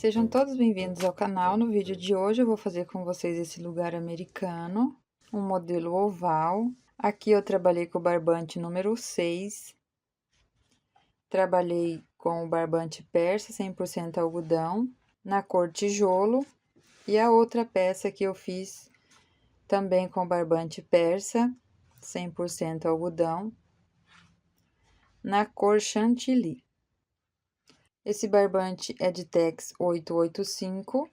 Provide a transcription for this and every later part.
Sejam todos bem-vindos ao canal. No vídeo de hoje eu vou fazer com vocês esse lugar americano, um modelo oval. Aqui eu trabalhei com o barbante número 6. Trabalhei com o barbante persa 100% algodão, na cor tijolo. E a outra peça que eu fiz também com barbante persa 100% algodão, na cor chantilly. Esse barbante é de Tex 885.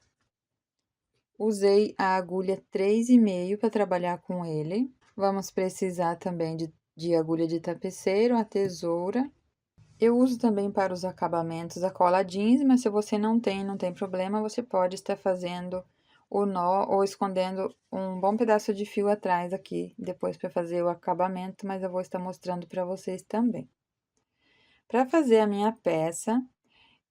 Usei a agulha 3,5 para trabalhar com ele. Vamos precisar também de agulha de tapeceiro, a tesoura. Eu uso também para os acabamentos a cola jeans, mas se você não tem problema, você pode estar fazendo o nó ou escondendo um bom pedaço de fio atrás aqui, depois para fazer o acabamento, mas eu vou estar mostrando para vocês também. Para fazer a minha peça,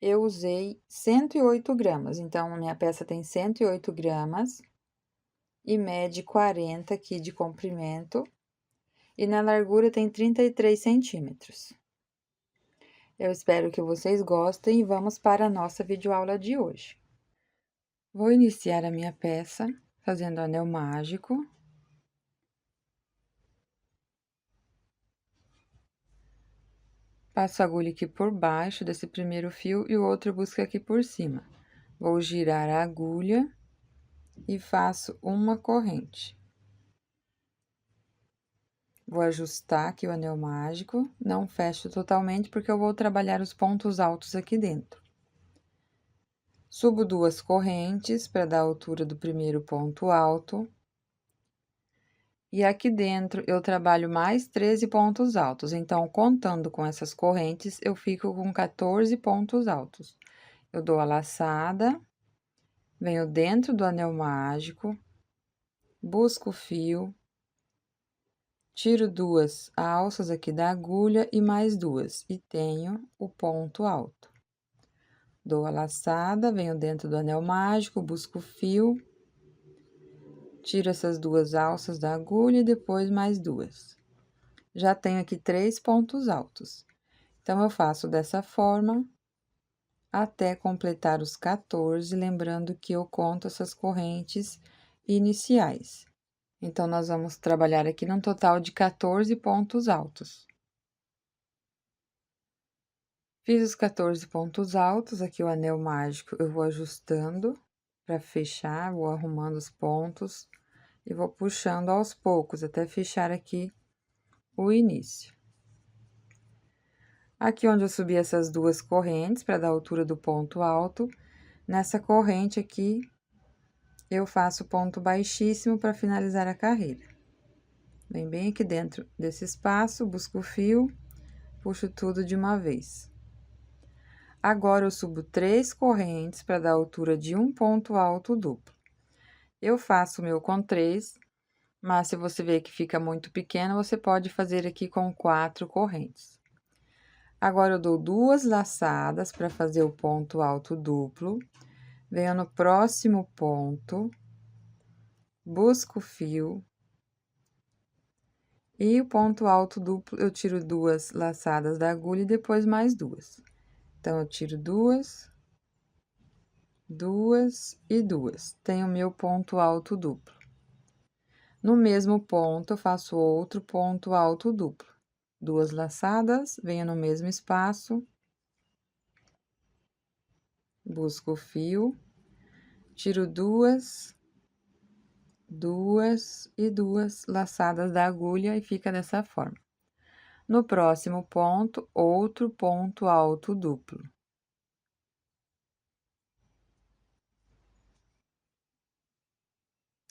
eu usei 108 gramas, então a minha peça tem 108 gramas e mede 40 aqui de comprimento, e na largura tem 33 centímetros. Eu espero que vocês gostem e vamos para a nossa videoaula de hoje. Vou iniciar a minha peça fazendo anel mágico. Passo a agulha aqui por baixo desse primeiro fio e o outro busca aqui por cima. Vou girar a agulha e faço uma corrente. Vou ajustar aqui o anel mágico, não fecho totalmente porque eu vou trabalhar os pontos altos aqui dentro. Subo 2 correntes para dar a altura do primeiro ponto alto. E aqui dentro eu trabalho mais 13 pontos altos, então, contando com essas correntes, eu fico com 14 pontos altos. Eu dou a laçada, venho dentro do anel mágico, busco o fio, tiro 2 alças aqui da agulha e mais 2, e tenho o ponto alto. Dou a laçada, venho dentro do anel mágico, busco o fio, tiro essas 2 alças da agulha e depois mais 2. Já tenho aqui 3 pontos altos. Então, eu faço dessa forma até completar os 14, lembrando que eu conto essas correntes iniciais. Então, nós vamos trabalhar aqui num total de 14 pontos altos. Fiz os 14 pontos altos, aqui o anel mágico eu vou ajustando para fechar, vou arrumando os pontos e vou puxando aos poucos até fechar aqui o início. Aqui onde eu subi essas 2 correntes para dar a altura do ponto alto, nessa corrente aqui eu faço ponto baixíssimo para finalizar a carreira. Vem bem aqui dentro desse espaço, busco o fio, puxo tudo de uma vez. Agora, eu subo 3 correntes para dar a altura de um ponto alto duplo. Eu faço o meu com 3, mas se você ver que fica muito pequeno, você pode fazer aqui com 4 correntes. Agora, eu dou 2 laçadas para fazer o ponto alto duplo, venho no próximo ponto, busco o fio, e o ponto alto duplo, eu tiro 2 laçadas da agulha e depois mais 2. Então, eu tiro 2, 2 e 2. Tenho o meu ponto alto duplo. No mesmo ponto, eu faço outro ponto alto duplo. 2 laçadas, venho no mesmo espaço, busco o fio, tiro 2, 2 e 2 laçadas da agulha e fica dessa forma. No próximo ponto, outro ponto alto duplo.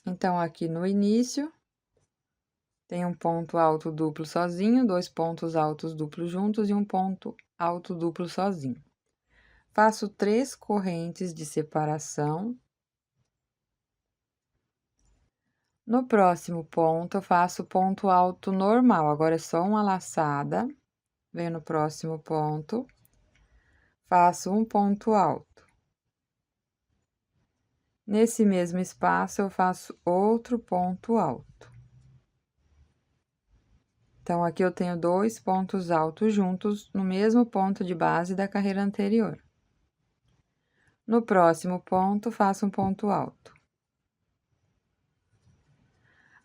Então, aqui no início, tem um ponto alto duplo sozinho, 2 pontos altos duplos juntos e um ponto alto duplo sozinho. Faço 3 correntes de separação. No próximo ponto, eu faço ponto alto normal, agora é só uma laçada, venho no próximo ponto, faço um ponto alto. Nesse mesmo espaço, eu faço outro ponto alto. Então, aqui eu tenho 2 pontos altos juntos no mesmo ponto de base da carreira anterior. No próximo ponto, faço um ponto alto.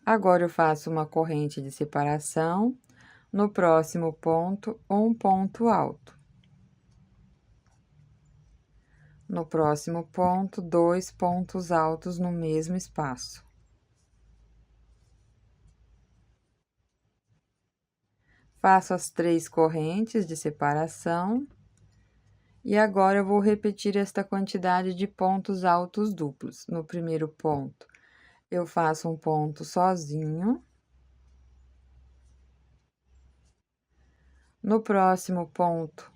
Agora, eu faço uma corrente de separação. No próximo ponto, um ponto alto. No próximo ponto, 2 pontos altos no mesmo espaço. Faço as 3 correntes de separação. E agora, eu vou repetir esta quantidade de pontos altos duplos. No primeiro ponto, eu faço um ponto sozinho. No próximo ponto,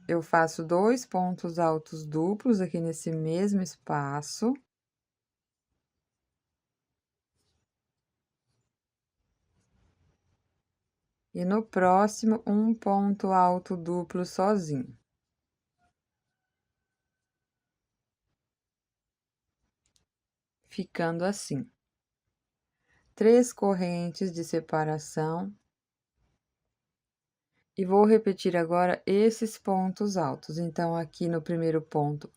eu faço 2 pontos altos duplos aqui nesse mesmo espaço. E no próximo, um ponto alto duplo sozinho. Ficando assim. 3 correntes de separação. E vou repetir agora esses pontos altos. Então, aqui no primeiro ponto,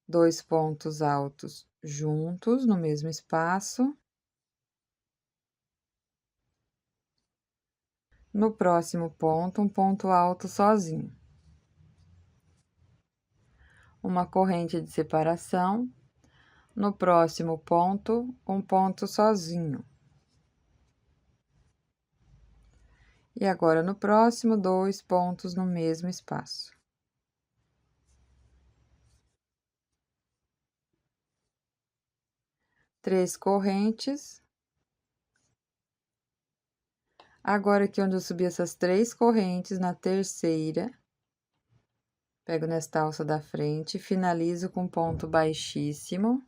2 pontos altos juntos no mesmo espaço. No próximo ponto, um ponto alto sozinho. Uma corrente de separação. No próximo ponto, um ponto sozinho. E agora, no próximo, 2 pontos no mesmo espaço. Três correntes. Agora, aqui onde eu subi essas 3 correntes, na terceira, pego nesta alça da frente, finalizo com ponto baixíssimo.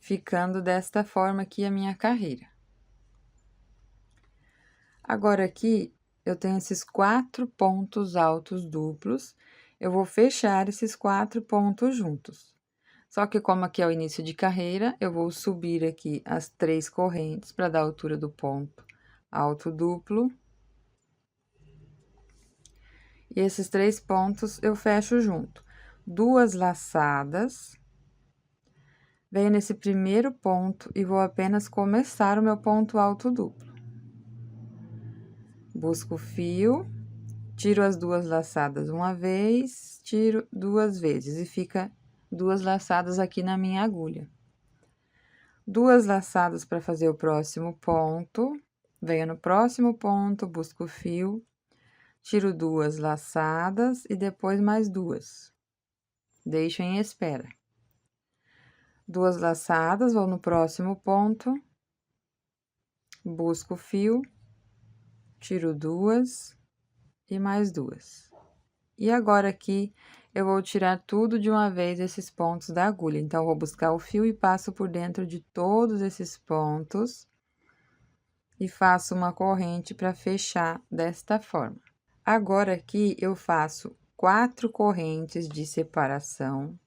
Ficando desta forma aqui a minha carreira. Agora, aqui, eu tenho esses 4 pontos altos duplos, eu vou fechar esses 4 pontos juntos. Só que como aqui é o início de carreira, eu vou subir aqui as 3 correntes para dar a altura do ponto alto duplo. E esses 3 pontos eu fecho junto. 2 laçadas. Venho nesse primeiro ponto e vou apenas começar o meu ponto alto duplo. Busco o fio, tiro as 2 laçadas uma vez, tiro 2 vezes e fica 2 laçadas aqui na minha agulha. 2 laçadas para fazer o próximo ponto, venho no próximo ponto, busco o fio, tiro 2 laçadas e depois mais 2. Deixo em espera. 2 laçadas, vou no próximo ponto, busco o fio, tiro 2 e mais 2. E agora aqui, eu vou tirar tudo de uma vez esses pontos da agulha. Então, vou buscar o fio e passo por dentro de todos esses pontos. E faço uma corrente para fechar desta forma. Agora, aqui, eu faço 4 correntes de separação.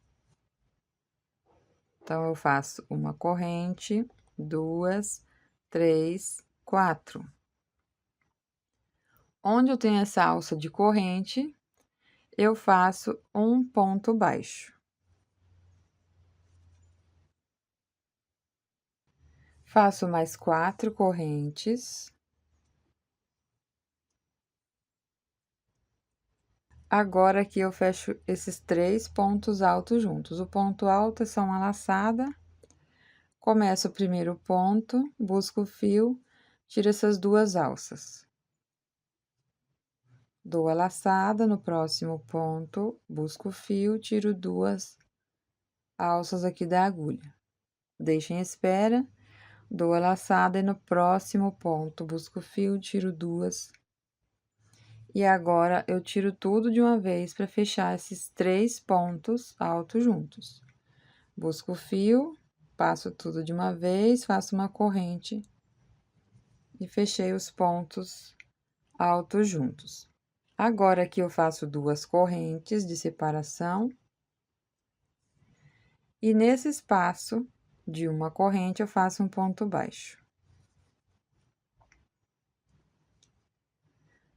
Então, eu faço uma corrente, 2, 3, 4. Onde eu tenho essa alça de corrente, eu faço um ponto baixo. Faço mais 4 correntes. Agora, aqui, eu fecho esses 3 pontos altos juntos. O ponto alto é só uma laçada. Começo o primeiro ponto, busco o fio, tiro essas 2 alças. Dou a laçada no próximo ponto, busco o fio, tiro 2 alças aqui da agulha. Deixo em espera, dou a laçada e no próximo ponto, busco o fio, tiro 2. E agora, eu tiro tudo de uma vez para fechar esses 3 pontos altos juntos. Busco o fio, passo tudo de uma vez, faço uma corrente e fechei os pontos altos juntos. Agora, aqui eu faço 2 correntes de separação. E nesse espaço de uma corrente, eu faço um ponto baixo.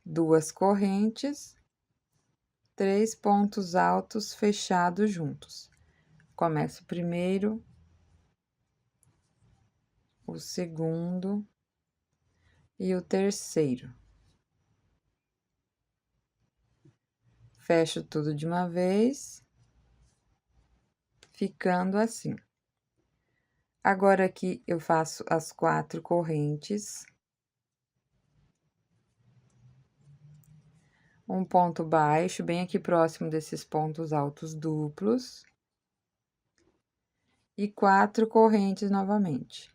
2 correntes. 3 pontos altos fechados juntos. Começo o primeiro, o segundo e o terceiro. Fecho tudo de uma vez, ficando assim. Agora, aqui, eu faço as 4 correntes. Um ponto baixo, bem aqui próximo desses pontos altos duplos. E 4 correntes novamente.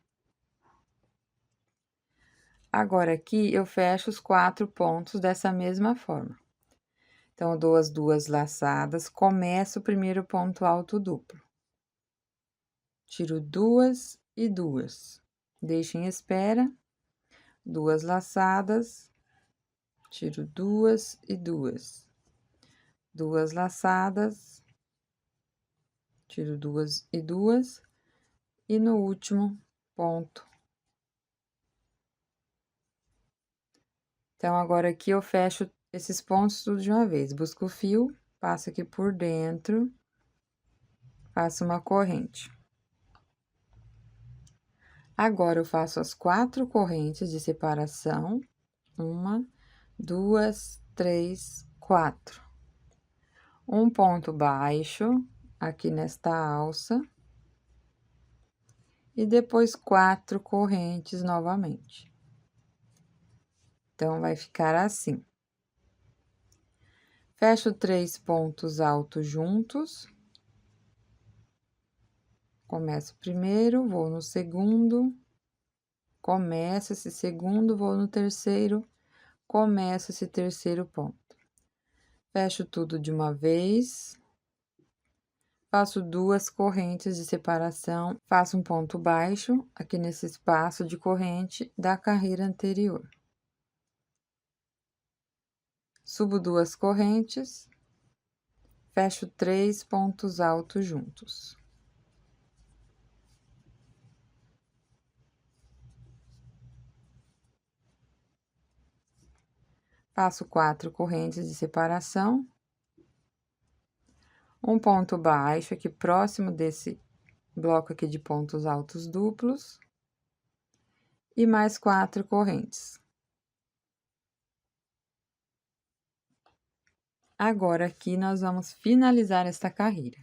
Agora, aqui, eu fecho os 4 pontos dessa mesma forma. Então, eu dou as 2 laçadas, começo o primeiro ponto alto duplo. Tiro 2 e 2. Deixo em espera, 2 laçadas, tiro 2 e 2. 2 laçadas, tiro 2 e 2. E no último ponto. Então, agora aqui eu fecho esses pontos tudo de uma vez. Busco o fio, passo aqui por dentro, faço uma corrente. Agora, eu faço as 4 correntes de separação. 1, 2, 3, 4. Um ponto baixo aqui nesta alça. E depois 4 correntes novamente. Então, vai ficar assim. Fecho 3 pontos altos juntos. Começo o primeiro, vou no segundo. Começo esse segundo, vou no terceiro. Começo esse terceiro ponto. Fecho tudo de uma vez. Faço 2 correntes de separação. Faço um ponto baixo aqui nesse espaço de corrente da carreira anterior. Subo 2 correntes. Fecho 3 pontos altos juntos. Faço 4 correntes de separação. Um ponto baixo aqui próximo desse bloco aqui de pontos altos duplos. E mais 4 correntes. Agora, aqui, nós vamos finalizar esta carreira.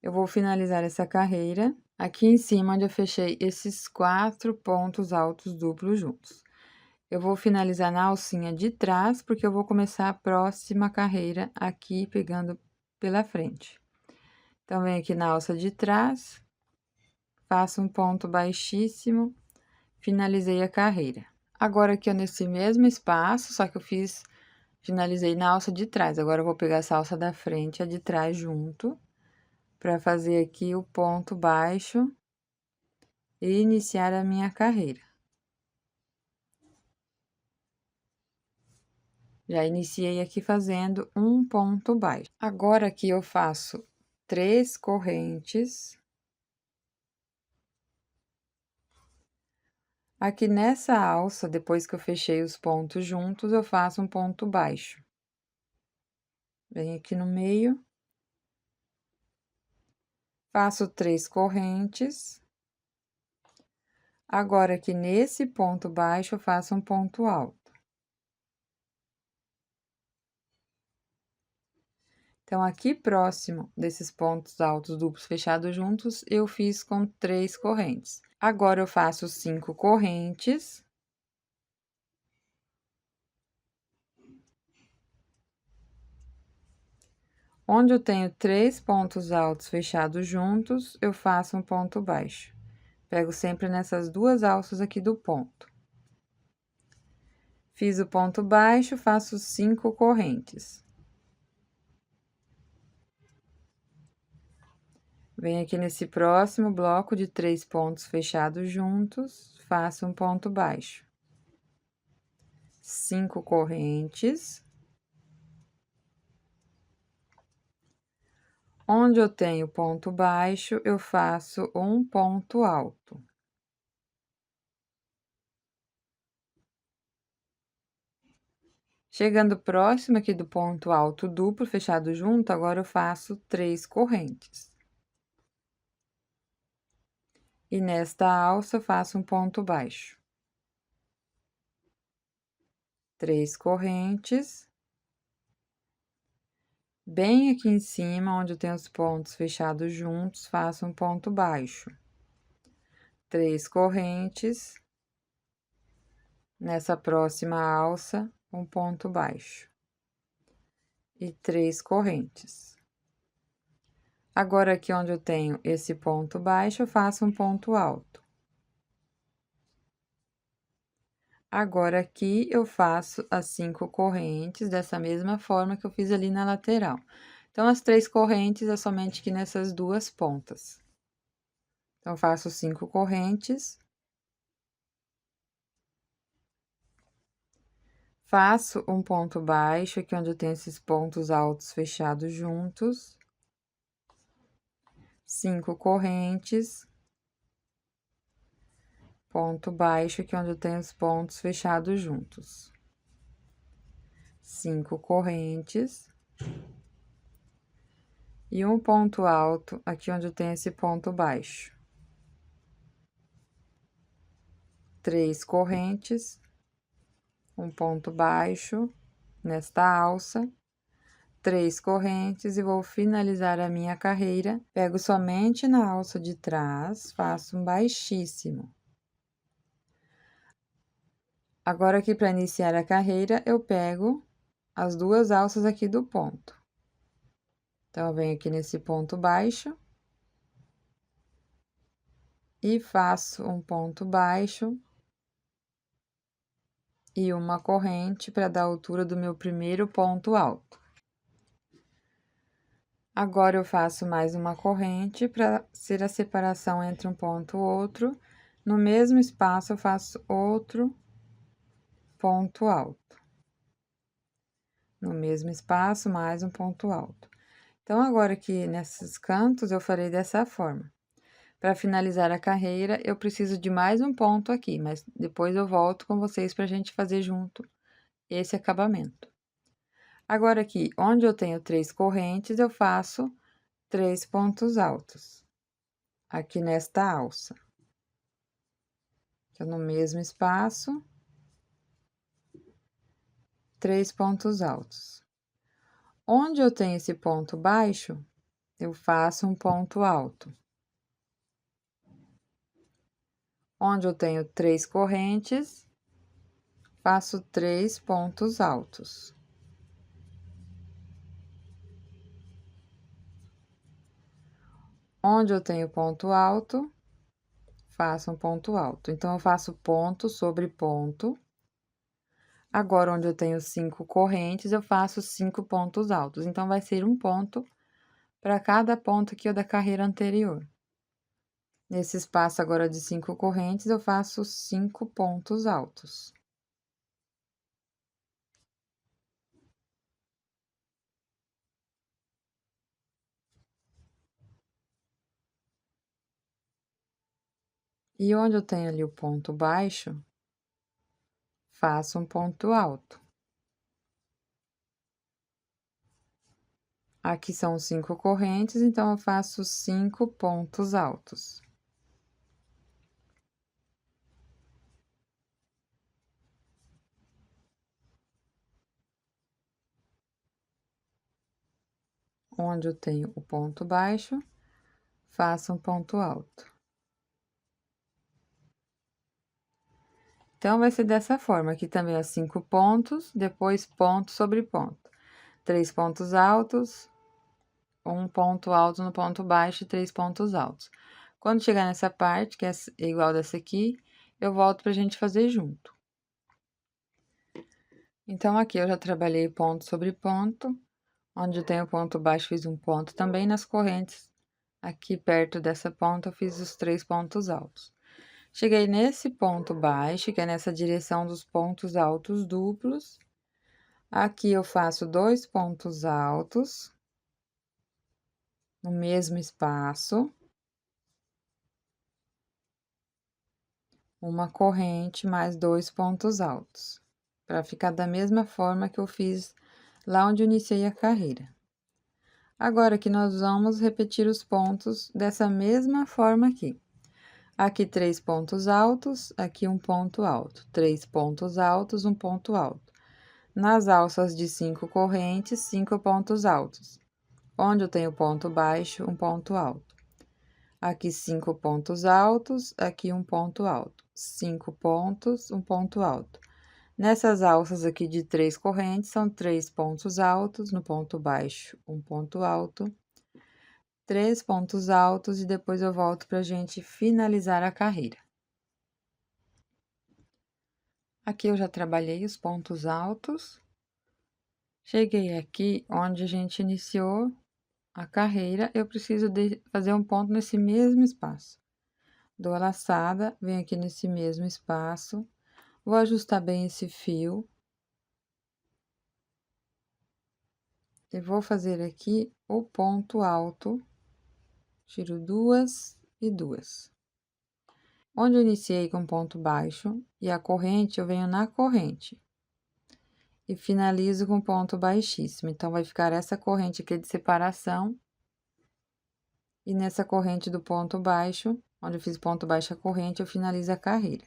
Eu vou finalizar essa carreira aqui em cima, onde eu fechei esses 4 pontos altos duplos juntos. Eu vou finalizar na alcinha de trás, porque eu vou começar a próxima carreira aqui, pegando pela frente. Então, venho aqui na alça de trás, faço um ponto baixíssimo, finalizei a carreira. Agora, aqui, ó, nesse mesmo espaço, só que eu finalizei na alça de trás. Agora, eu vou pegar essa alça da frente e a de trás junto, para fazer aqui o ponto baixo e iniciar a minha carreira. Já iniciei aqui fazendo um ponto baixo. Agora, aqui eu faço 3 correntes. Aqui nessa alça, depois que eu fechei os pontos juntos, eu faço um ponto baixo. Venho aqui no meio. Faço 3 correntes. Agora, aqui nesse ponto baixo, eu faço um ponto alto. Então, aqui próximo desses pontos altos duplos fechados juntos, eu fiz com 3 correntes. Agora, eu faço 5 correntes. Onde eu tenho 3 pontos altos fechados juntos, eu faço um ponto baixo. Pego sempre nessas 2 alças aqui do ponto. Fiz o ponto baixo, faço 5 correntes. Venho aqui nesse próximo bloco de 3 pontos fechados juntos, faço um ponto baixo. 5 correntes. Onde eu tenho ponto baixo, eu faço um ponto alto. Chegando próximo aqui do ponto alto duplo fechado junto, agora eu faço 3 correntes. E nesta alça, eu faço um ponto baixo. 3 correntes. Bem aqui em cima, onde eu tenho os pontos fechados juntos, faço um ponto baixo. 3 correntes. Nessa próxima alça, um ponto baixo. E 3 correntes. Agora, aqui onde eu tenho esse ponto baixo, eu faço um ponto alto. Agora, aqui, eu faço as 5 correntes dessa mesma forma que eu fiz ali na lateral. Então, as 3 correntes é somente aqui nessas duas pontas. Então, faço 5 correntes. Faço um ponto baixo aqui onde eu tenho esses pontos altos fechados juntos. 5 correntes. Ponto baixo aqui onde eu tenho os pontos fechados juntos. 5 correntes. E um ponto alto aqui onde eu tenho esse ponto baixo. 3 correntes. Um ponto baixo nesta alça. 3 correntes e vou finalizar a minha carreira. Pego somente na alça de trás, faço um baixíssimo. Agora, aqui para iniciar a carreira, eu pego as duas alças aqui do ponto. Então, eu venho aqui nesse ponto baixo. E faço um ponto baixo. E uma corrente para dar a altura do meu primeiro ponto alto. Agora, eu faço mais uma corrente para ser a separação entre um ponto e outro. No mesmo espaço, eu faço outro ponto alto. No mesmo espaço, mais um ponto alto. Então, agora aqui nesses cantos, eu farei dessa forma. Para finalizar a carreira, eu preciso de mais um ponto aqui, mas depois eu volto com vocês para a gente fazer junto esse acabamento. Agora, aqui, onde eu tenho 3 correntes, eu faço 3 pontos altos. Aqui nesta alça. Então, no mesmo espaço, 3 pontos altos. Onde eu tenho esse ponto baixo, eu faço um ponto alto. Onde eu tenho 3 correntes, faço 3 pontos altos. Onde eu tenho ponto alto, faço um ponto alto. Então, eu faço ponto sobre ponto. Agora, onde eu tenho 5 correntes, eu faço 5 pontos altos. Então, vai ser um ponto para cada ponto aqui da carreira anterior. Nesse espaço agora de 5 correntes, eu faço 5 pontos altos. E onde eu tenho ali o ponto baixo, faço um ponto alto. Aqui são 5 correntes, então eu faço 5 pontos altos. Onde eu tenho o ponto baixo, faço um ponto alto. Então, vai ser dessa forma, aqui também, ó, 5 pontos, depois ponto sobre ponto. 3 pontos altos, um ponto alto no ponto baixo e 3 pontos altos. Quando chegar nessa parte, que é igual dessa aqui, eu volto pra gente fazer junto. Então, aqui eu já trabalhei ponto sobre ponto, onde eu tenho ponto baixo, fiz um ponto também nas correntes. Aqui perto dessa ponta, eu fiz os 3 pontos altos. Cheguei nesse ponto baixo, que é nessa direção dos pontos altos duplos. Aqui eu faço 2 pontos altos no mesmo espaço. Uma corrente mais 2 pontos altos. para ficar da mesma forma que eu fiz lá onde eu iniciei a carreira. Agora que nós vamos repetir os pontos dessa mesma forma aqui. Aqui 3 pontos altos, aqui um ponto alto, 3 pontos altos, um ponto alto. Nas alças de 5 correntes, 5 pontos altos. Onde eu tenho ponto baixo, um ponto alto. Aqui 5 pontos altos, aqui um ponto alto. 5 pontos, um ponto alto. Nessas alças aqui de 3 correntes, são 3 pontos altos, no ponto baixo, um ponto alto. 3 pontos altos e depois eu volto pra gente finalizar a carreira. Aqui eu já trabalhei os pontos altos. Cheguei aqui onde a gente iniciou a carreira, eu preciso de fazer um ponto nesse mesmo espaço. Dou a laçada, venho aqui nesse mesmo espaço, vou ajustar bem esse fio. E vou fazer aqui o ponto alto, tiro 2 e 2. Onde eu iniciei com ponto baixo e a corrente, eu venho na corrente. E finalizo com ponto baixíssimo. Então, vai ficar essa corrente aqui de separação. E nessa corrente do ponto baixo, onde eu fiz ponto baixo a corrente, eu finalizo a carreira.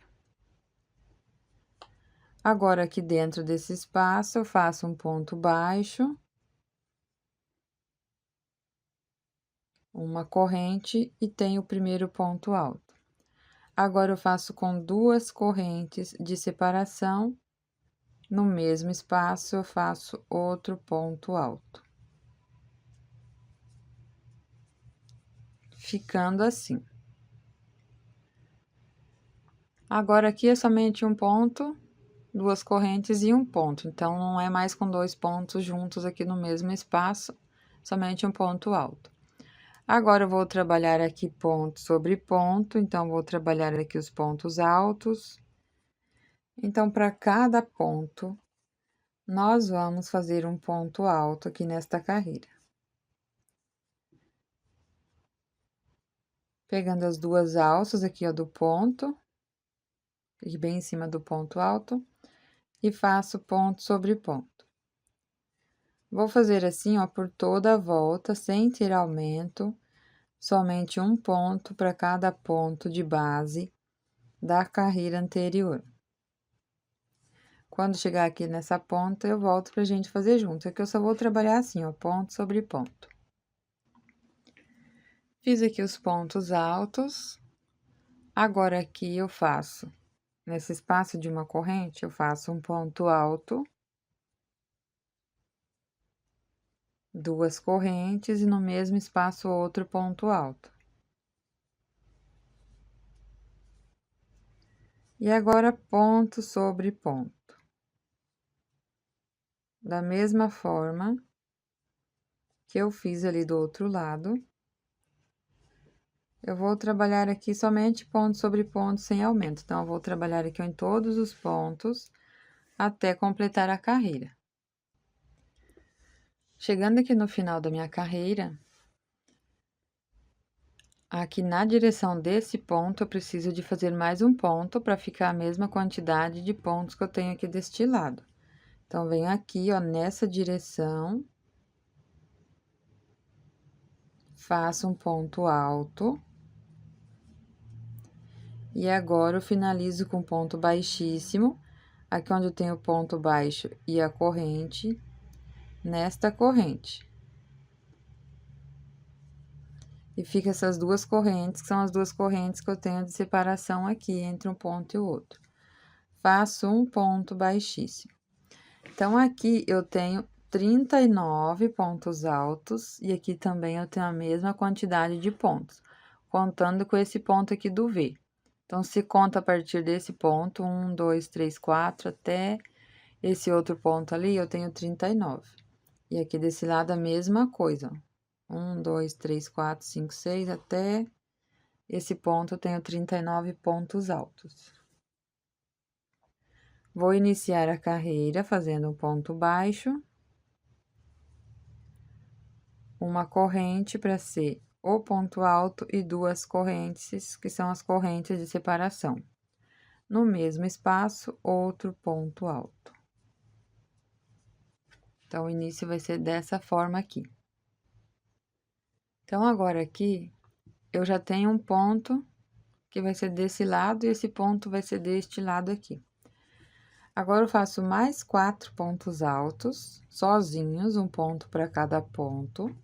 Agora, aqui dentro desse espaço, eu faço um ponto baixo, uma corrente e tenho o primeiro ponto alto. Agora, eu faço com 2 correntes de separação. No mesmo espaço, eu faço outro ponto alto. Ficando assim. Agora, aqui é somente um ponto, 2 correntes e um ponto. Então, não é mais com 2 pontos juntos aqui no mesmo espaço, somente um ponto alto. Agora, eu vou trabalhar aqui ponto sobre ponto, então, vou trabalhar aqui os pontos altos. Então, para cada ponto, nós vamos fazer um ponto alto aqui nesta carreira. Pegando as 2 alças aqui, ó, do ponto, e bem em cima do ponto alto, e faço ponto sobre ponto. Vou fazer assim, ó, por toda a volta, sem ter aumento, somente um ponto para cada ponto de base da carreira anterior. Quando chegar aqui nessa ponta, eu volto pra gente fazer junto. Aqui eu só vou trabalhar assim, ó, ponto sobre ponto. Fiz aqui os pontos altos. Agora, aqui eu faço, nesse espaço de uma corrente, eu faço um ponto alto, 2 correntes e no mesmo espaço outro ponto alto. E agora, ponto sobre ponto. Da mesma forma que eu fiz ali do outro lado, eu vou trabalhar aqui somente ponto sobre ponto sem aumento. Então, eu vou trabalhar aqui em todos os pontos até completar a carreira. Chegando aqui no final da minha carreira, aqui na direção desse ponto, eu preciso de fazer mais um ponto para ficar a mesma quantidade de pontos que eu tenho aqui deste lado. Então, venho aqui, ó, nessa direção, faço um ponto alto. E agora, eu finalizo com ponto baixíssimo, aqui onde eu tenho o ponto baixo e a corrente, nesta corrente. E fica essas 2 correntes, que são as 2 correntes que eu tenho de separação aqui, entre um ponto e o outro. Faço um ponto baixíssimo. Então, aqui eu tenho 39 pontos altos, e aqui também eu tenho a mesma quantidade de pontos, contando com esse ponto aqui do V. Então, se conta a partir desse ponto, 1, 2, 3, 4, até esse outro ponto ali, eu tenho 39. E aqui desse lado a mesma coisa, ó. 1, 2, 3, 4, 5, 6, até esse ponto eu tenho 39 pontos altos. Vou iniciar a carreira fazendo um ponto baixo, uma corrente para ser o ponto alto e 2 correntes, que são as correntes de separação. No mesmo espaço, outro ponto alto. Então, o início vai ser dessa forma aqui. Então, agora aqui, eu já tenho um ponto que vai ser desse lado e esse ponto vai ser deste lado aqui. Agora, eu faço mais 4 pontos altos, sozinhos, um ponto para cada ponto.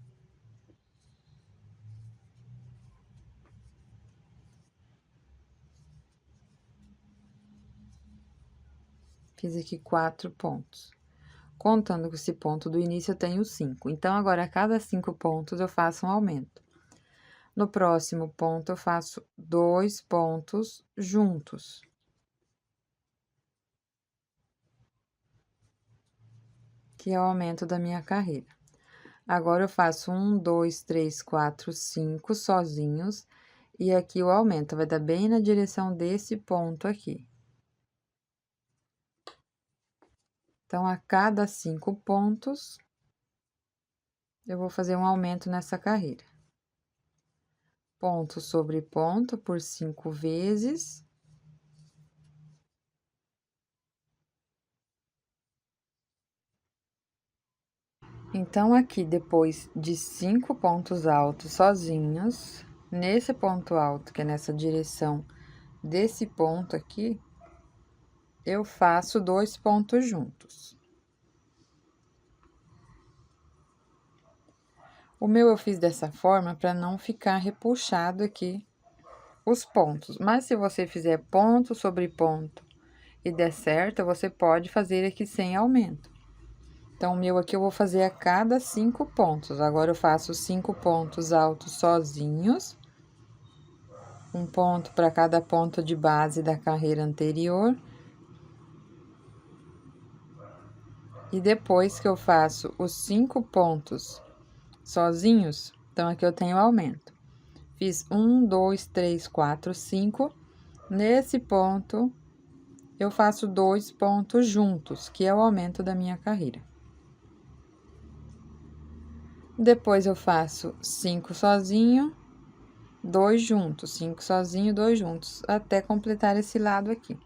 Fiz aqui 4 pontos. Contando com esse ponto do início, eu tenho 5. Então, agora, a cada 5 pontos, eu faço um aumento. No próximo ponto, eu faço 2 pontos juntos. Que é o aumento da minha carreira. Agora, eu faço 1, 2, 3, 4, 5 sozinhos. E aqui o aumento vai dar bem na direção desse ponto aqui. Então, a cada 5 pontos, eu vou fazer um aumento nessa carreira. Ponto sobre ponto por 5 vezes. Então, aqui, depois de 5 pontos altos sozinhos, nesse ponto alto, que é nessa direção desse ponto aqui, eu faço 2 pontos juntos. O meu eu fiz dessa forma para não ficar repuxado aqui os pontos. Mas se você fizer ponto sobre ponto e der certo, você pode fazer aqui sem aumento. Então, o meu aqui eu vou fazer a cada 5 pontos. Agora, eu faço 5 pontos altos sozinhos. Um ponto para cada ponto de base da carreira anterior. E depois que eu faço os 5 pontos sozinhos, então, aqui eu tenho aumento. Fiz 1, 2, 3, 4, 5. Nesse ponto, eu faço 2 pontos juntos, que é o aumento da minha carreira. Depois, eu faço 5 sozinho, 2 juntos, 5 sozinho, 2 juntos, até completar esse lado aqui.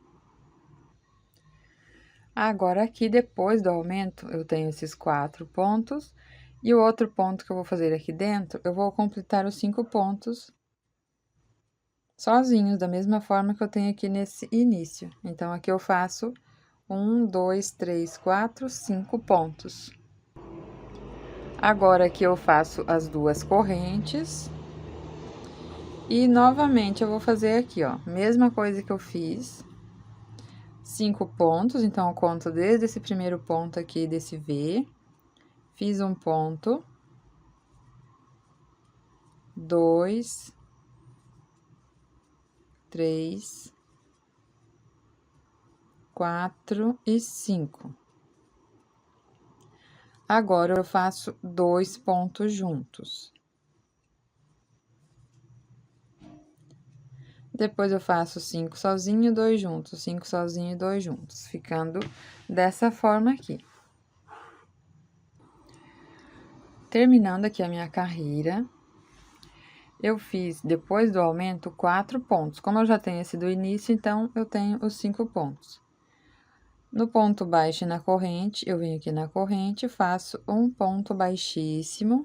Agora, aqui, depois do aumento, eu tenho esses 4 pontos, e o outro ponto que eu vou fazer aqui dentro, eu vou completar os 5 pontos sozinhos, da mesma forma que eu tenho aqui nesse início. Então, aqui eu faço 1, 2, 3, 4, 5 pontos. Agora, aqui eu faço as 2 correntes. E, novamente, eu vou fazer aqui, ó, mesma coisa que eu fiz. 5 pontos, então, eu conto desde esse primeiro ponto aqui, desse V. Fiz um ponto. 2, 3, 4 e 5. Agora, eu faço 2 pontos juntos. Depois, eu faço 5 sozinho, 2 juntos, 5 sozinho e 2 juntos, ficando dessa forma aqui. Terminando aqui a minha carreira, eu fiz, depois do aumento, 4 pontos. Como eu já tenho esse do início, então, eu tenho os 5 pontos. No ponto baixo e na corrente, eu venho aqui na corrente, faço um ponto baixíssimo,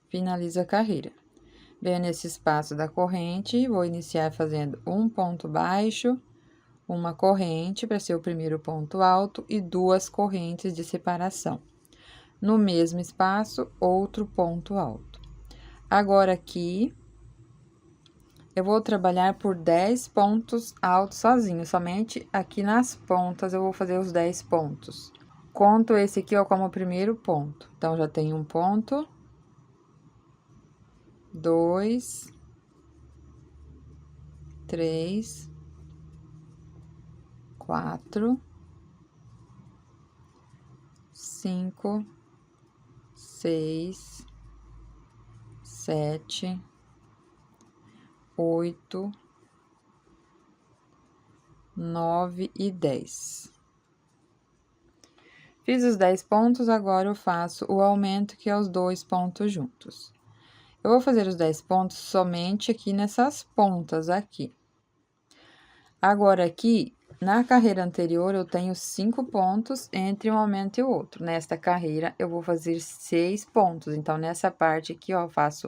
finalizo a carreira. Venho nesse espaço da corrente, vou iniciar fazendo um ponto baixo, uma corrente para ser o primeiro ponto alto e 2 correntes de separação. No mesmo espaço, outro ponto alto. Agora, aqui, eu vou trabalhar por 10 pontos altos sozinho, somente aqui nas pontas eu vou fazer os 10 pontos. Conto esse aqui, ó, como o primeiro ponto. Então, já tenho um ponto, 2, 3, 4, 5, 6, 7, 8, 9 e 10. Fiz os 10 pontos, agora eu faço o aumento, que é os 2 pontos juntos. Eu vou fazer os 10 pontos somente aqui nessas pontas aqui. Agora, aqui, Na carreira anterior, eu tenho 5 pontos entre um aumento e o outro. Nesta carreira, eu vou fazer 6 pontos. Então, nessa parte aqui, ó, eu faço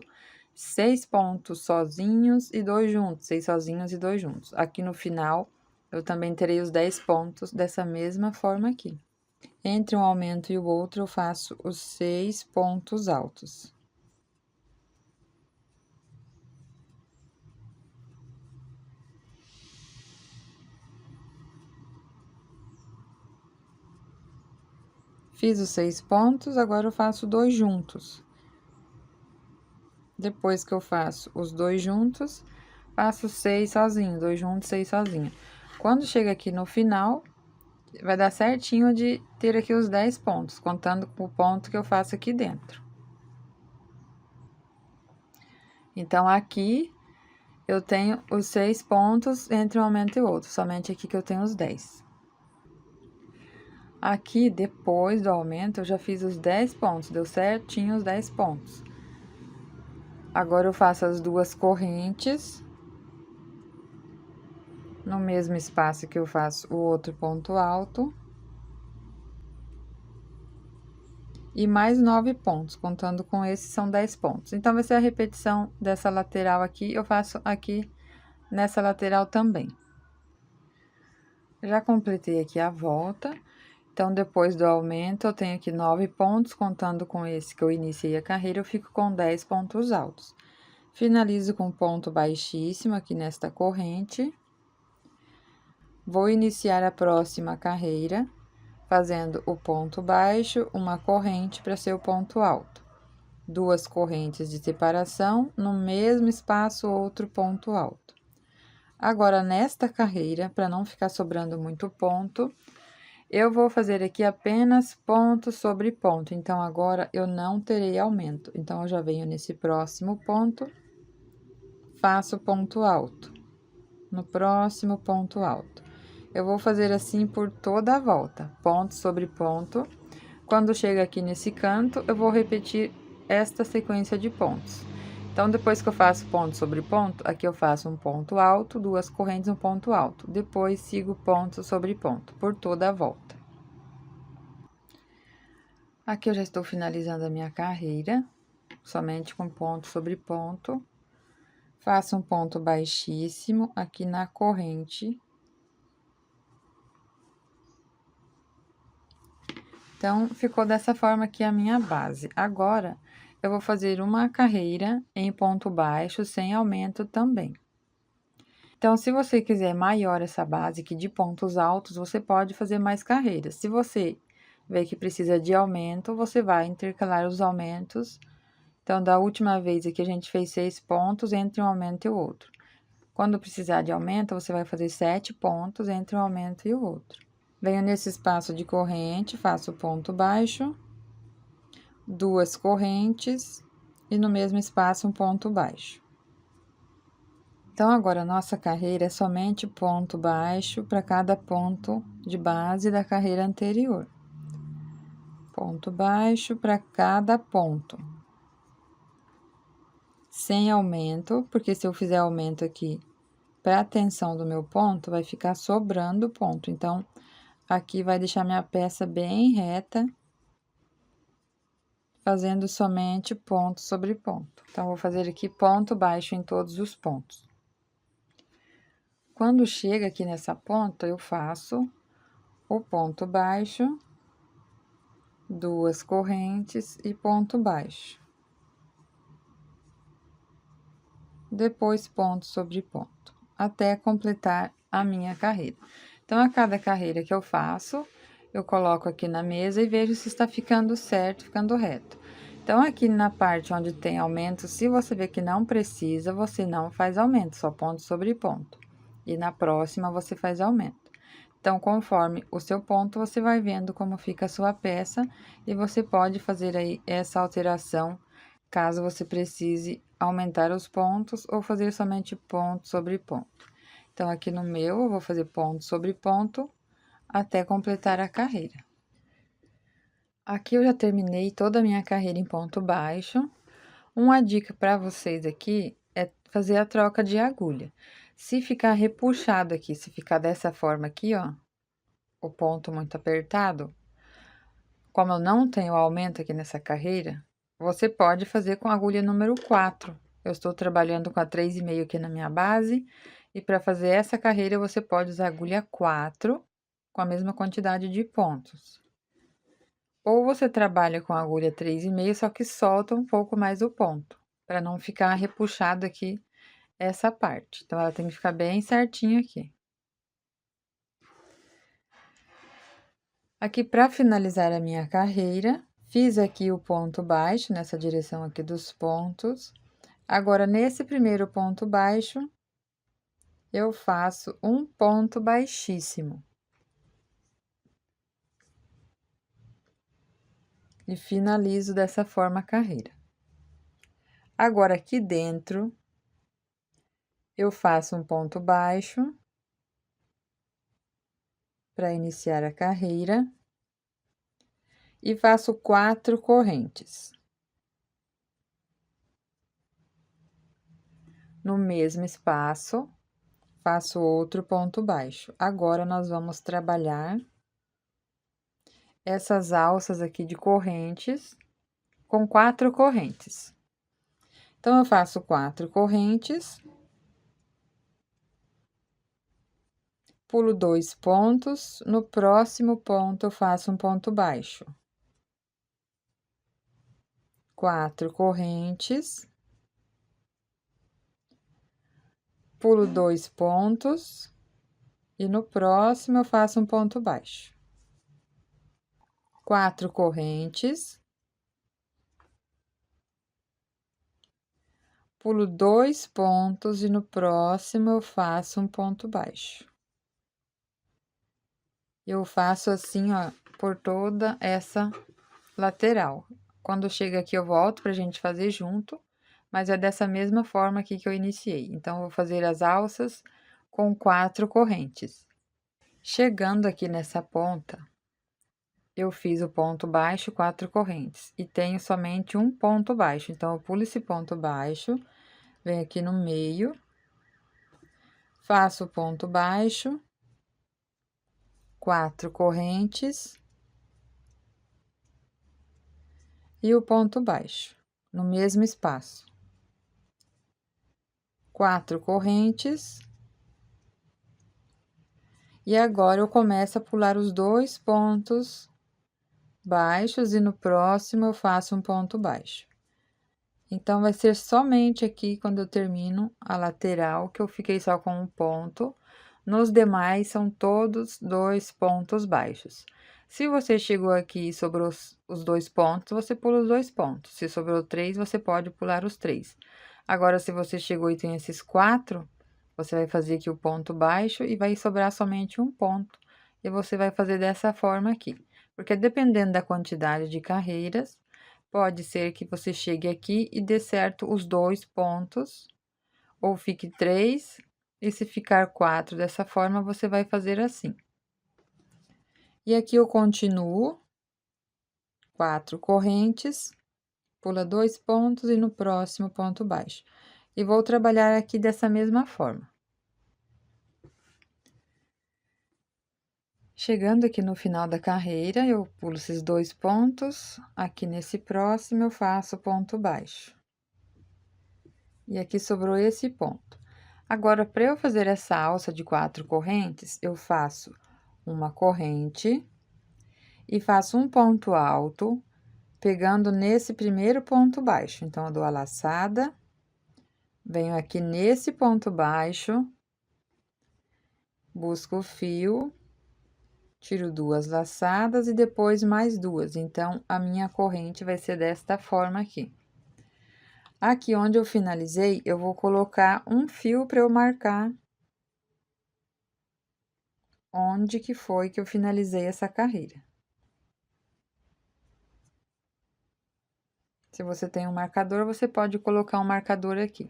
6 pontos sozinhos e 2 juntos. 6 sozinhos e 2 juntos. Aqui no final, eu também terei os 10 pontos dessa mesma forma aqui. Entre um aumento e o outro, eu faço os 6 pontos altos. Fiz os 6 pontos, agora eu faço 2 juntos. Depois que eu faço os 2 juntos, faço 6 sozinho, 2 juntos, 6 sozinho. Quando chega aqui no final, vai dar certinho de ter aqui os 10 pontos, contando com o ponto que eu faço aqui dentro. Então, aqui eu tenho os 6 pontos entre um aumento e outro, somente aqui que eu tenho os 10. Aqui, depois do aumento, eu já fiz os 10 pontos, deu certinho os 10 pontos. Agora, eu faço as 2 correntes, no mesmo espaço que eu faço o outro ponto alto. E mais 9 pontos, contando com esses são 10 pontos. Então, vai ser a repetição dessa lateral aqui, eu faço aqui nessa lateral também. Já completei aqui a volta. Então, depois do aumento, eu tenho aqui 9 pontos, contando com esse que eu iniciei a carreira, eu fico com 10 pontos altos. Finalizo com ponto baixíssimo aqui nesta corrente. Vou iniciar a próxima carreira, fazendo o ponto baixo, uma corrente para ser o ponto alto. 2 correntes de separação, no mesmo espaço, outro ponto alto. Agora, nesta carreira, para não ficar sobrando muito ponto, eu vou fazer aqui apenas ponto sobre ponto. Então, agora, eu não terei aumento. Então, eu já venho nesse próximo ponto, faço ponto alto. No próximo ponto alto. Eu vou fazer assim por toda a volta, ponto sobre ponto. Quando chega aqui nesse canto, eu vou repetir esta sequência de pontos. Então, depois que eu faço ponto sobre ponto, aqui eu faço um ponto alto, 2 correntes, um ponto alto. Depois, sigo ponto sobre ponto, por toda a volta. Aqui eu já estou finalizando a minha carreira, somente com ponto sobre ponto. Faço um ponto baixíssimo aqui na corrente. Então, ficou dessa forma aqui a minha base. Agora, eu vou fazer uma carreira em ponto baixo, sem aumento também. Então, se você quiser maior essa base aqui de pontos altos, você pode fazer mais carreiras. Se você ver que precisa de aumento, você vai intercalar os aumentos. Então, da última vez aqui, a gente fez 6 pontos entre um aumento e o outro. Quando precisar de aumento, você vai fazer 7 pontos entre um aumento e o outro. Venho nesse espaço de corrente, faço ponto baixo, 2 correntes e no mesmo espaço um ponto baixo. Então, agora, nossa carreira é somente ponto baixo para cada ponto de base da carreira anterior. Ponto baixo para cada ponto. Sem aumento, porque se eu fizer aumento aqui para a tensão do meu ponto, vai ficar sobrando ponto. Então, aqui vai deixar minha peça bem reta, fazendo somente ponto sobre ponto. Então, vou fazer aqui ponto baixo em todos os pontos. Quando chega aqui nessa ponta, eu faço o ponto baixo, 2 correntes e ponto baixo. Depois, ponto sobre ponto, até completar a minha carreira. Então, a cada carreira que eu faço, eu coloco aqui na mesa e vejo se está ficando certo, ficando reto. Então, aqui na parte onde tem aumento, se você vê que não precisa, você não faz aumento, só ponto sobre ponto. E na próxima, você faz aumento. Então, conforme o seu ponto, você vai vendo como fica a sua peça e você pode fazer aí essa alteração, caso você precise aumentar os pontos ou fazer somente ponto sobre ponto. Então, aqui no meu, eu vou fazer ponto sobre ponto até completar a carreira. Aqui eu já terminei toda a minha carreira em ponto baixo. Uma dica para vocês aqui é fazer a troca de agulha. Se ficar repuxado aqui, se ficar dessa forma aqui, ó, o ponto muito apertado, como eu não tenho aumento aqui nessa carreira, você pode fazer com a agulha número 4. Eu estou trabalhando com a 3,5 aqui na minha base, e para fazer essa carreira você pode usar a agulha 4 com a mesma quantidade de pontos. Ou você trabalha com a agulha 3,5, só que solta um pouco mais o ponto, para não ficar repuxado aqui essa parte. Então, ela tem que ficar bem certinho aqui. Aqui, para finalizar a minha carreira, fiz aqui o ponto baixo, nessa direção aqui dos pontos. Agora, nesse primeiro ponto baixo, eu faço um ponto baixíssimo. E finalizo dessa forma a carreira. Agora, aqui dentro, eu faço um ponto baixo para iniciar a carreira e faço 4 correntes. No mesmo espaço, faço outro ponto baixo. Agora, nós vamos trabalhar essas alças aqui de correntes com 4 correntes. Então, eu faço 4 correntes, pulo 2 pontos, no próximo ponto eu faço um ponto baixo. 4 correntes, pulo 2 pontos, e no próximo eu faço um ponto baixo. 4 correntes, pulo 2 pontos, e no próximo eu faço um ponto baixo. Eu faço assim, ó, por toda essa lateral. Quando chega aqui, eu volto pra gente fazer junto, mas é dessa mesma forma aqui que eu iniciei. Então, eu vou fazer as alças com 4 correntes. Chegando aqui nessa ponta, eu fiz o ponto baixo, 4 correntes, e tenho somente um ponto baixo. Então, eu pulo esse ponto baixo, venho aqui no meio, faço o ponto baixo, 4 correntes e o ponto baixo, no mesmo espaço. 4 correntes. E agora, eu começo a pular os 2 pontos baixos, e no próximo eu faço um ponto baixo. Então, vai ser somente aqui, quando eu termino a lateral, que eu fiquei só com um ponto. Nos demais, são todos 2 pontos baixos. Se você chegou aqui e sobrou os 2 pontos, você pula os 2 pontos. Se sobrou 3, você pode pular os 3. Agora, se você chegou e tem esses 4, você vai fazer aqui o ponto baixo e vai sobrar somente um ponto. E você vai fazer dessa forma aqui. Porque dependendo da quantidade de carreiras, pode ser que você chegue aqui e dê certo os 2 pontos, ou fique 3, e se ficar 4 dessa forma, você vai fazer assim. E aqui eu continuo, 4 correntes, pula 2 pontos e no próximo ponto baixo. E vou trabalhar aqui dessa mesma forma. Chegando aqui no final da carreira, eu pulo esses 2 pontos, aqui nesse próximo eu faço ponto baixo. E aqui sobrou esse ponto. Agora, para eu fazer essa alça de 4 correntes, eu faço uma corrente e faço um ponto alto, pegando nesse primeiro ponto baixo. Então, eu dou a laçada, venho aqui nesse ponto baixo, busco o fio, tiro 2 laçadas e depois mais 2. Então, a minha corrente vai ser desta forma aqui. Aqui onde eu finalizei, eu vou colocar um fio para eu marcar onde que foi que eu finalizei essa carreira. Se você tem um marcador, você pode colocar um marcador aqui.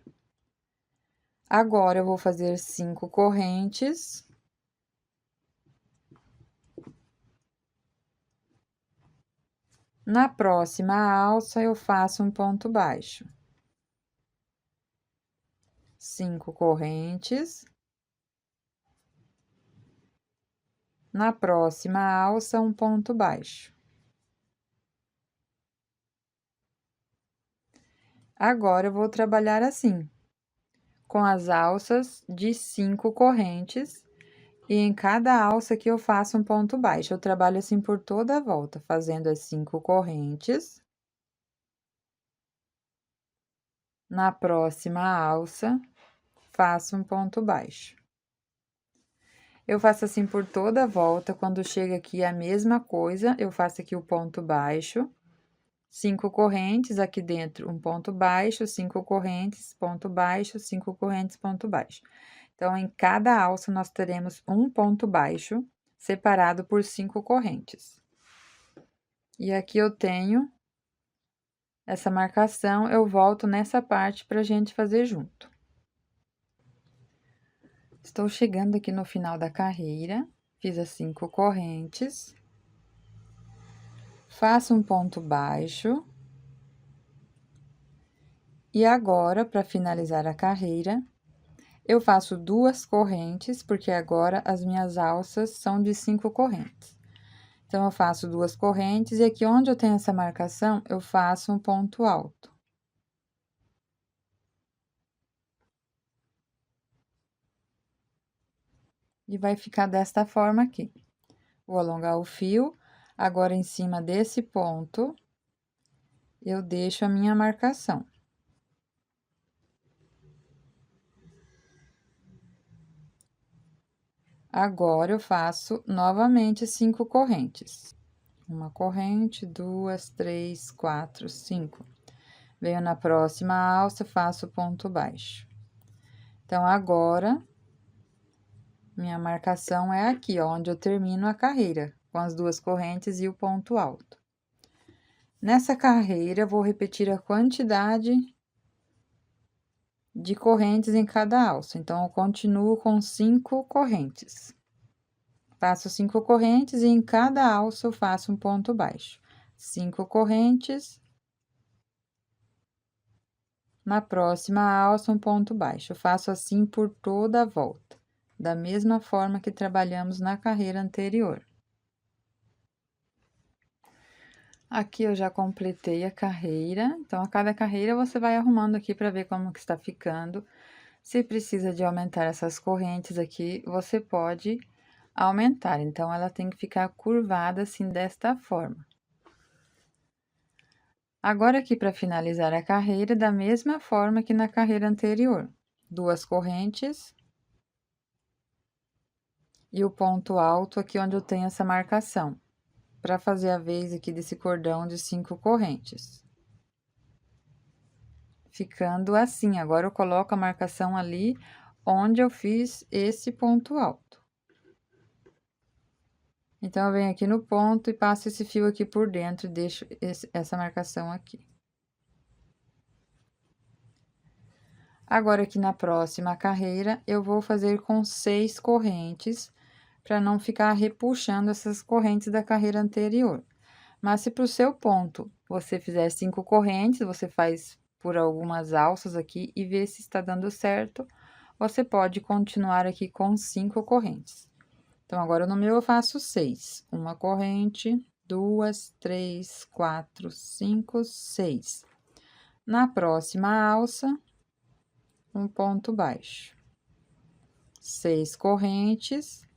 Agora, eu vou fazer 5 correntes. Na próxima alça, eu faço um ponto baixo. 5 correntes. Na próxima alça, um ponto baixo. Agora, eu vou trabalhar assim, com as alças de 5 correntes, e em cada alça aqui eu faço um ponto baixo. Eu trabalho assim por toda a volta, fazendo as 5 correntes. Na próxima alça, faço um ponto baixo. Eu faço assim por toda a volta, quando chega aqui a mesma coisa, eu faço aqui o ponto baixo, 5 correntes, aqui dentro um ponto baixo, 5 correntes, ponto baixo, 5 correntes, ponto baixo. Então, em cada alça, nós teremos um ponto baixo, separado por 5 correntes. E aqui eu tenho essa marcação, eu volto nessa parte pra gente fazer junto. Estou chegando aqui no final da carreira, fiz as 5 correntes, faço um ponto baixo. E agora, para finalizar a carreira, eu faço 2 correntes, porque agora as minhas alças são de 5 correntes. Então, eu faço 2 correntes, e aqui onde eu tenho essa marcação, eu faço um ponto alto. E vai ficar desta forma aqui. Vou alongar o fio, agora em cima desse ponto, eu deixo a minha marcação. Agora, eu faço novamente 5 correntes. Uma corrente, 2, 3, 4, 5. Venho na próxima alça, faço ponto baixo. Então, agora, minha marcação é aqui, ó, onde eu termino a carreira, com as 2 correntes e o ponto alto. Nessa carreira, eu vou repetir a quantidade de correntes em cada alça. Então, eu continuo com 5 correntes. Faço 5 correntes e em cada alça eu faço um ponto baixo. 5 correntes. Na próxima alça, um ponto baixo. Eu faço assim por toda a volta, da mesma forma que trabalhamos na carreira anterior. Aqui eu já completei a carreira, então a cada carreira você vai arrumando aqui para ver como que está ficando. Se precisa de aumentar essas correntes aqui, você pode aumentar. Então, ela tem que ficar curvada assim, desta forma. Agora, aqui para finalizar a carreira, da mesma forma que na carreira anterior. 2 correntes. E o ponto alto aqui onde eu tenho essa marcação. Para fazer a vez aqui desse cordão de 5 correntes. Ficando assim, agora eu coloco a marcação ali onde eu fiz esse ponto alto. Então, eu venho aqui no ponto e passo esse fio aqui por dentro e deixo essa marcação aqui. Agora, aqui na próxima carreira, eu vou fazer com 6 correntes, para não ficar repuxando essas correntes da carreira anterior. Mas, se para o seu ponto você fizer 5 correntes, você faz por algumas alças aqui e vê se está dando certo, você pode continuar aqui com 5 correntes. Então, agora no meu eu faço 6. Uma corrente, 2, 3, 4, 5, 6. Na próxima alça, um ponto baixo. 6 correntes.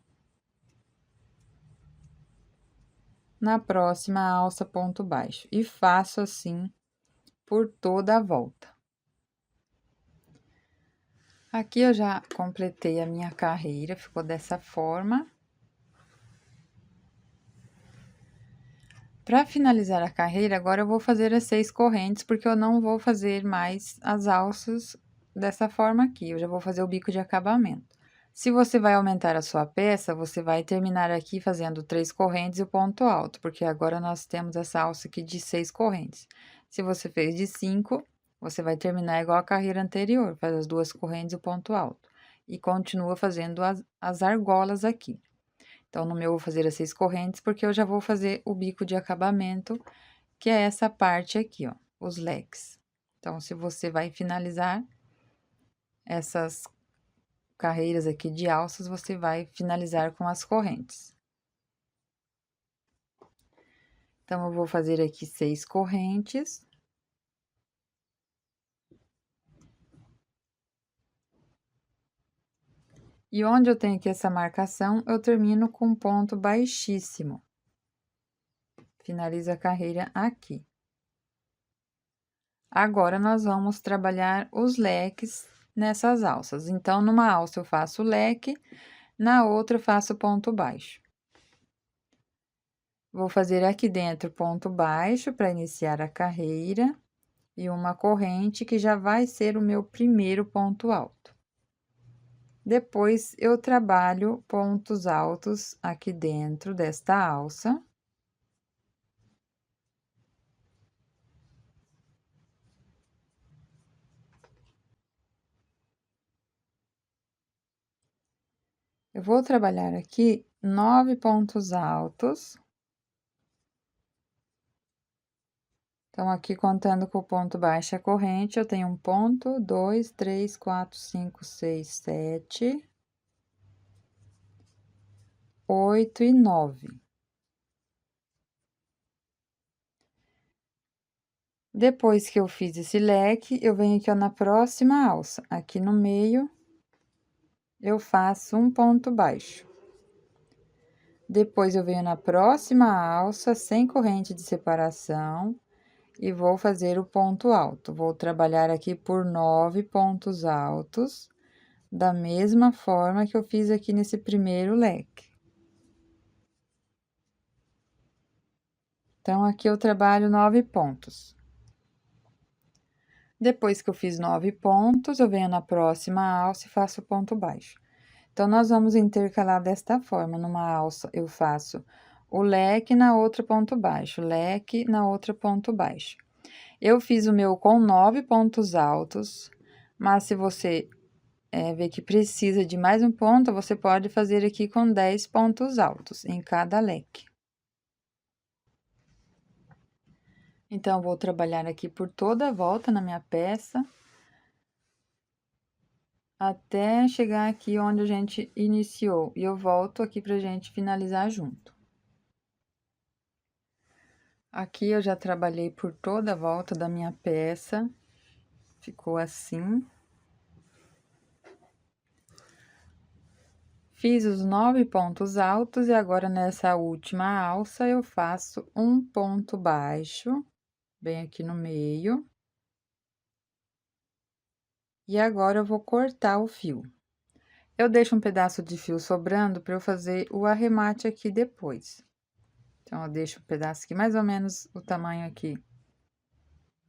Na próxima alça, ponto baixo. E faço assim por toda a volta. Aqui eu já completei a minha carreira, ficou dessa forma. Para finalizar a carreira, agora eu vou fazer as 6 correntes, porque eu não vou fazer mais as alças dessa forma aqui, eu já vou fazer o bico de acabamento. Se você vai aumentar a sua peça, você vai terminar aqui fazendo 3 correntes e o ponto alto, porque agora nós temos essa alça aqui de 6 correntes. Se você fez de 5, você vai terminar igual a carreira anterior, faz as 2 correntes e o ponto alto. E continua fazendo as argolas aqui. Então, no meu, eu vou fazer as 6 correntes, porque eu já vou fazer o bico de acabamento, que é essa parte aqui, ó, os leques. Então, se você vai finalizar essas carreiras aqui de alças, você vai finalizar com as correntes. Então, eu vou fazer aqui 6 correntes. E onde eu tenho aqui essa marcação, eu termino com um ponto baixíssimo. Finalizo a carreira aqui. Agora, nós vamos trabalhar os leques nessas alças. Então, numa alça eu faço leque, na outra eu faço ponto baixo. Vou fazer aqui dentro ponto baixo para iniciar a carreira e uma corrente que já vai ser o meu primeiro ponto alto. Depois, eu trabalho pontos altos aqui dentro desta alça. Eu vou trabalhar aqui 9 pontos altos. Então, aqui contando com o ponto baixo a corrente, eu tenho um ponto, 2, 3, 4, 5, 6, 7, 8 e 9. Depois que eu fiz esse leque, eu venho aqui, ó, na próxima alça. Aqui no meio, eu faço um ponto baixo. Depois, eu venho na próxima alça, sem corrente de separação, e vou fazer o ponto alto. Vou trabalhar aqui por 9 pontos altos, da mesma forma que eu fiz aqui nesse primeiro leque. Então, aqui eu trabalho 9 pontos. Depois que eu fiz 9 pontos, eu venho na próxima alça e faço ponto baixo. Então, nós vamos intercalar desta forma: numa alça, eu faço o leque, na outra ponto baixo, leque, na outra ponto baixo. Eu fiz o meu com 9 pontos altos, mas se você ver que precisa de mais um ponto, você pode fazer aqui com 10 pontos altos em cada leque. Então, vou trabalhar aqui por toda a volta na minha peça, até chegar aqui onde a gente iniciou, e eu volto aqui pra gente finalizar junto. Aqui eu já trabalhei por toda a volta da minha peça, ficou assim. Fiz os 9 pontos altos e agora nessa última alça eu faço um ponto baixo, bem aqui no meio. E agora eu vou cortar o fio. Eu deixo um pedaço de fio sobrando para eu fazer o arremate aqui depois. Então, eu deixo um pedaço aqui, mais ou menos o tamanho aqui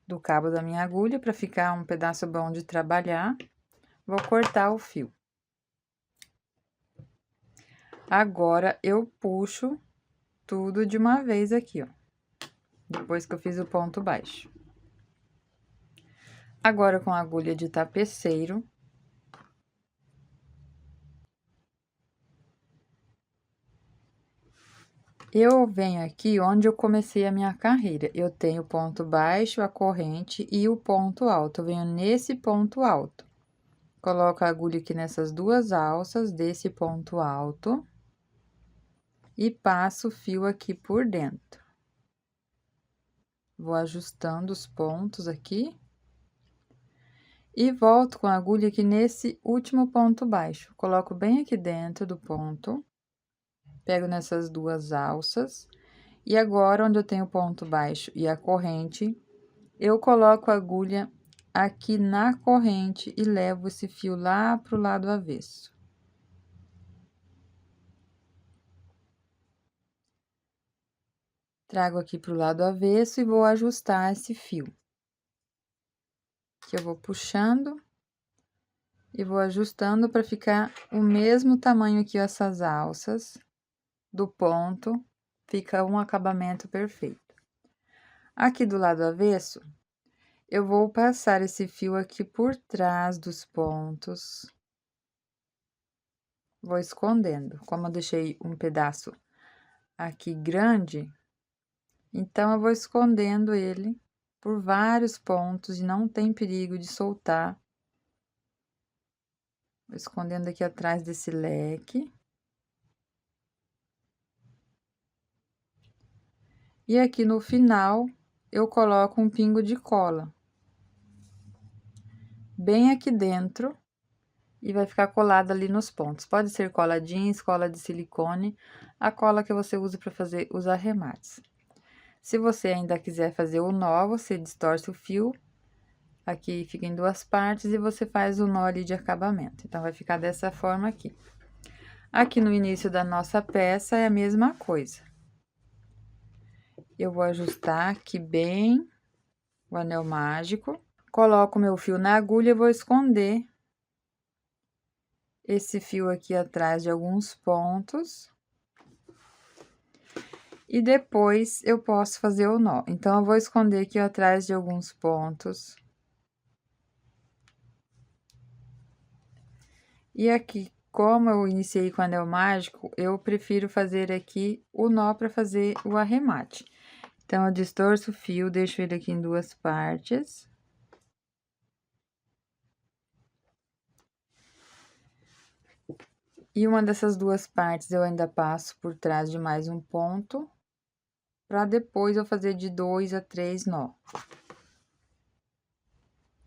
do cabo da minha agulha, para ficar um pedaço bom de trabalhar. Vou cortar o fio. Agora, eu puxo tudo de uma vez aqui, ó. Depois que eu fiz o ponto baixo. Agora, com a agulha de tapeceiro, eu venho aqui onde eu comecei a minha carreira. Eu tenho o ponto baixo, a corrente e o ponto alto. Eu venho nesse ponto alto. Coloco a agulha aqui nessas duas alças desse ponto alto. E passo o fio aqui por dentro. Vou ajustando os pontos aqui. E volto com a agulha aqui nesse último ponto baixo. Coloco bem aqui dentro do ponto. Pego nessas duas alças. E agora, onde eu tenho o ponto baixo e a corrente, eu coloco a agulha aqui na corrente e levo esse fio lá pro lado avesso. Trago aqui pro lado avesso e vou ajustar esse fio. Que eu vou puxando e vou ajustando para ficar o mesmo tamanho aqui essas alças do ponto, fica um acabamento perfeito. Aqui do lado avesso, eu vou passar esse fio aqui por trás dos pontos. Vou escondendo. Como eu deixei um pedaço aqui grande, então eu vou escondendo ele por vários pontos e não tem perigo de soltar. Vou escondendo aqui atrás desse leque. E aqui no final, eu coloco um pingo de cola. Bem aqui dentro. E vai ficar colado ali nos pontos. Pode ser cola jeans, cola de silicone, a cola que você usa para fazer os arremates. Se você ainda quiser fazer o nó, você distorce o fio. Aqui fica em duas partes e você faz o nó ali de acabamento. Então, vai ficar dessa forma aqui. Aqui no início da nossa peça é a mesma coisa. Eu vou ajustar aqui bem o anel mágico. Coloco meu fio na agulha e vou esconder esse fio aqui atrás de alguns pontos. E depois eu posso fazer o nó. Então, eu vou esconder aqui atrás de alguns pontos. E aqui, como eu iniciei com anel mágico, eu prefiro fazer aqui o nó para fazer o arremate. Então, eu distorço o fio, deixo ele aqui em duas partes. E uma dessas duas partes eu ainda passo por trás de mais um ponto, para depois eu fazer de 2 a 3 nó.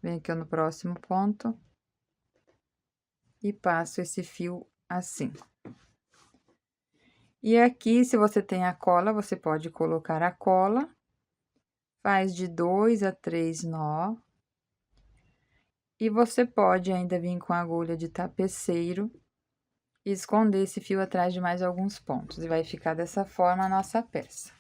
Vem aqui no próximo ponto. E passo esse fio assim. E aqui, se você tem a cola, você pode colocar a cola. Faz de 2 a 3 nó. E você pode ainda vir com a agulha de tapeceiro e esconder esse fio atrás de mais alguns pontos. E vai ficar dessa forma a nossa peça.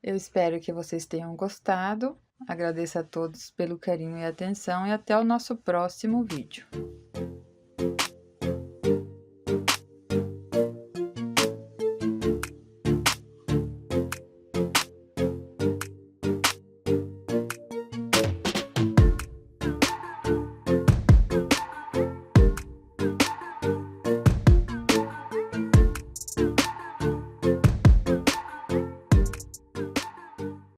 Eu espero que vocês tenham gostado. Agradeço a todos pelo carinho e atenção e até o nosso próximo vídeo.